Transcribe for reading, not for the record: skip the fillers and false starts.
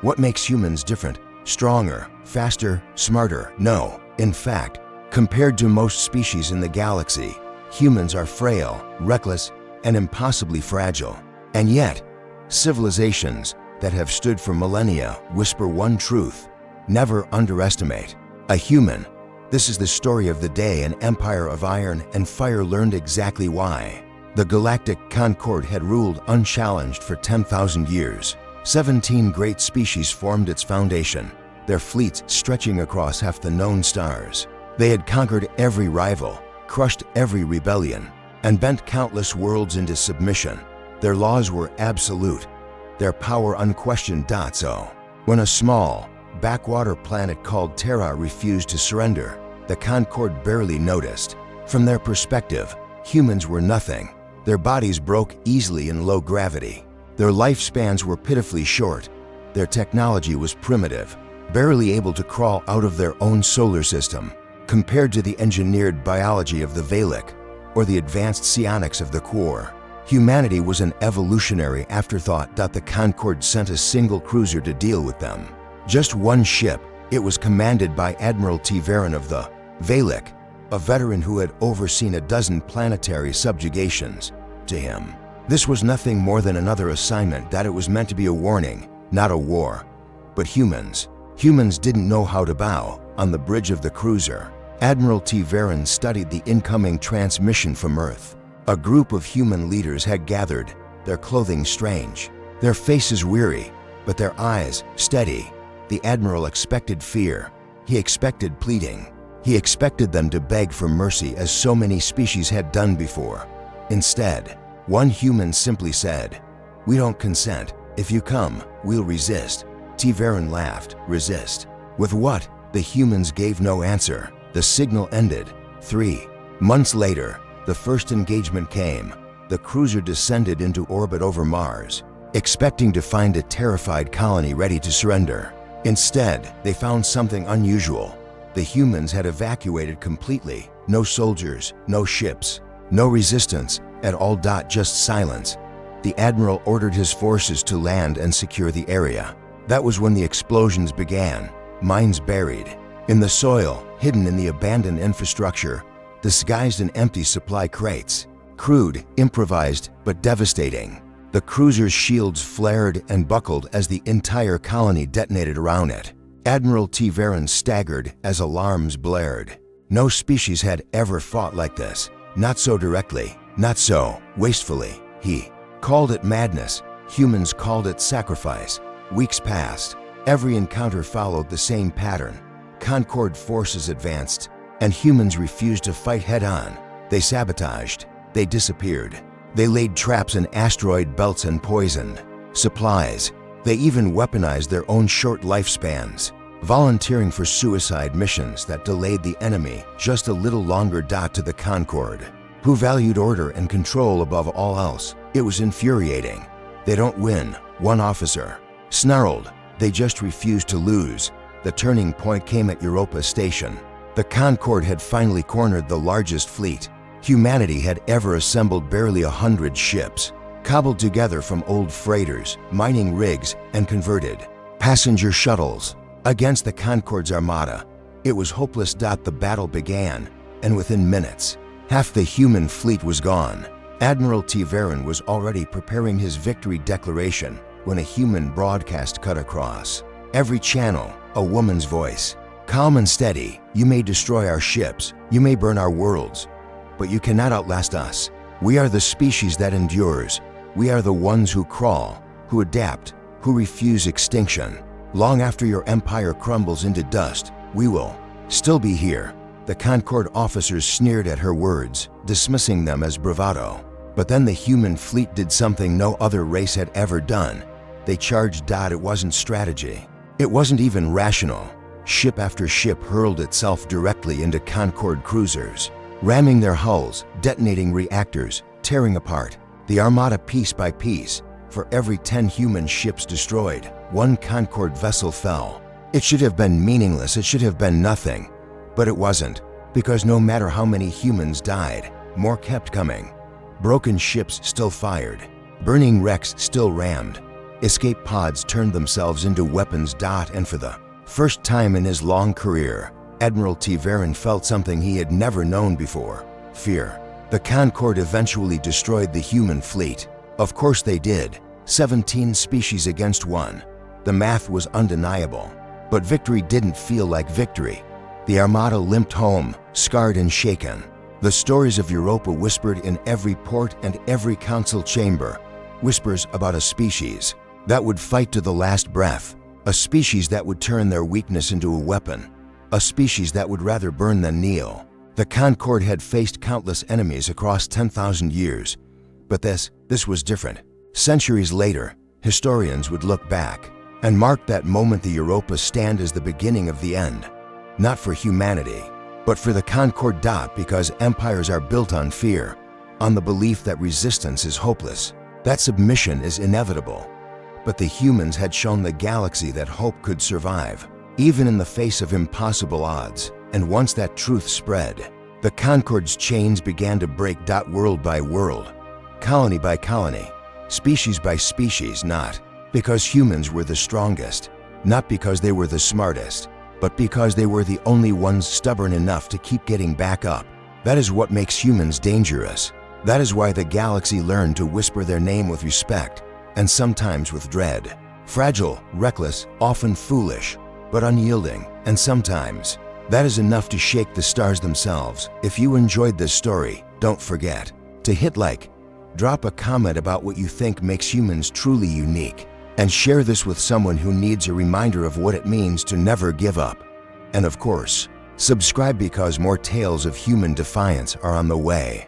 What makes humans different? Stronger, faster, smarter? No. In fact, compared to most species in the galaxy, humans are frail, reckless, and impossibly fragile. And yet, civilizations that have stood for millennia whisper one truth: never underestimate a human. This is the story of the day an empire of iron and fire learned exactly why. The galactic Concord had ruled unchallenged for 10,000 years. 17 great species formed its foundation, their fleets stretching across half the known stars. They had conquered every rival, crushed every rebellion, and bent countless worlds into submission. Their laws were absolute, their power unquestioned. So, when a small, backwater planet called Terra refused to surrender, the Concord barely noticed. From their perspective, humans were nothing. Their bodies broke easily in low gravity. Their lifespans were pitifully short. Their technology was primitive, barely able to crawl out of their own solar system. Compared to the engineered biology of the Valak or the advanced psionics of the core, humanity was an evolutionary afterthought. The Concord sent a single cruiser to deal with them. Just one ship. It was commanded by Admiral T. Varen of the Valak, a veteran who had overseen a dozen planetary subjugations. To him, this was nothing more than another assignment. That it was meant to be a warning, not a war. But humans didn't know how to bow. On the bridge of the cruiser, Admiral T. Varen studied the incoming transmission from Earth. A group of human leaders had gathered, their clothing strange, their faces weary, but their eyes steady. The Admiral expected fear. He expected pleading. He expected them to beg for mercy as so many species had done before. Instead, one human simply said, "We don't consent. If you come, we'll resist." T. Varen laughed. Resist? With what? The humans gave no answer. The signal ended. 3 months later, the first engagement came. The cruiser descended into orbit over Mars, expecting to find a terrified colony ready to surrender. Instead, they found something unusual. The humans had evacuated completely. No soldiers, no ships, no resistance at all. Just silence. The Admiral ordered his forces to land and secure the area. That was when the explosions began. Mines buried in the soil, hidden in the abandoned infrastructure, disguised in empty supply crates. Crude, improvised, but devastating. The cruiser's shields flared and buckled as the entire colony detonated around it. Admiral T. Varen staggered as alarms blared. No species had ever fought like this. Not so directly, not so wastefully. He called it madness. Humans called it sacrifice. Weeks passed. Every encounter followed the same pattern. Concord forces advanced, and humans refused to fight head-on. They sabotaged. They disappeared. They laid traps in asteroid belts and poisoned supplies. They even weaponized their own short lifespans, volunteering for suicide missions that delayed the enemy just a little longer. To the Concord, who valued order and control above all else, it was infuriating. They don't win, one officer snarled. They just refused to lose. The turning point came at Europa Station. The Concord had finally cornered the largest fleet humanity had ever assembled. Barely 100 ships, cobbled together from old freighters, mining rigs, and converted passenger shuttles against the Concord's armada. It was hopeless. The battle began, and within minutes, half the human fleet was gone. Admiral T. Varen was already preparing his victory declaration when a human broadcast cut across. Every channel, a woman's voice. Calm and steady. You may destroy our ships, you may burn our worlds, but you cannot outlast us. We are the species that endures. We are the ones who crawl, who adapt, who refuse extinction. Long after your empire crumbles into dust, we will still be here. The Concord officers sneered at her words, dismissing them as bravado. But then the human fleet did something no other race had ever done. They charged. It wasn't strategy. It wasn't even rational. Ship after ship hurled itself directly into Concord cruisers, ramming their hulls, detonating reactors, tearing apart the armada piece by piece. For every 10 human ships destroyed, one Concord vessel fell. It should have been meaningless. It should have been nothing. But it wasn't, because no matter how many humans died, more kept coming. Broken ships still fired, burning wrecks still rammed. Escape pods turned themselves into weapons. And for the first time in his long career, Admiral Tiverin felt something he had never known before: fear. The Concorde eventually destroyed the human fleet. Of course they did. 17 species against 1. The math was undeniable. But victory didn't feel like victory. The Armada limped home, scarred and shaken. The stories of Europa whispered in every port and every council chamber. Whispers about a species that would fight to the last breath. A species that would turn their weakness into a weapon. A species that would rather burn than kneel. The Concorde had faced countless enemies across 10,000 years. But this was different. Centuries later, historians would look back and mark that moment the Europa stand as the beginning of the end. Not for humanity, but for the Concorde. Because empires are built on fear, on the belief that resistance is hopeless, that submission is inevitable. But the humans had shown the galaxy that hope could survive, even in the face of impossible odds. And once that truth spread, the Concorde's chains began to break. World by world, colony by colony, species by species. Not because humans were the strongest, not because they were the smartest, but because they were the only ones stubborn enough to keep getting back up. That is what makes humans dangerous. That is why the galaxy learned to whisper their name with respect, and sometimes with dread. Fragile, reckless, often foolish, but unyielding. And sometimes that is enough to shake the stars themselves. If you enjoyed this story, don't forget to hit like, drop a comment about what you think makes humans truly unique, and share this with someone who needs a reminder of what it means to never give up. And of course, subscribe because more tales of human defiance are on the way.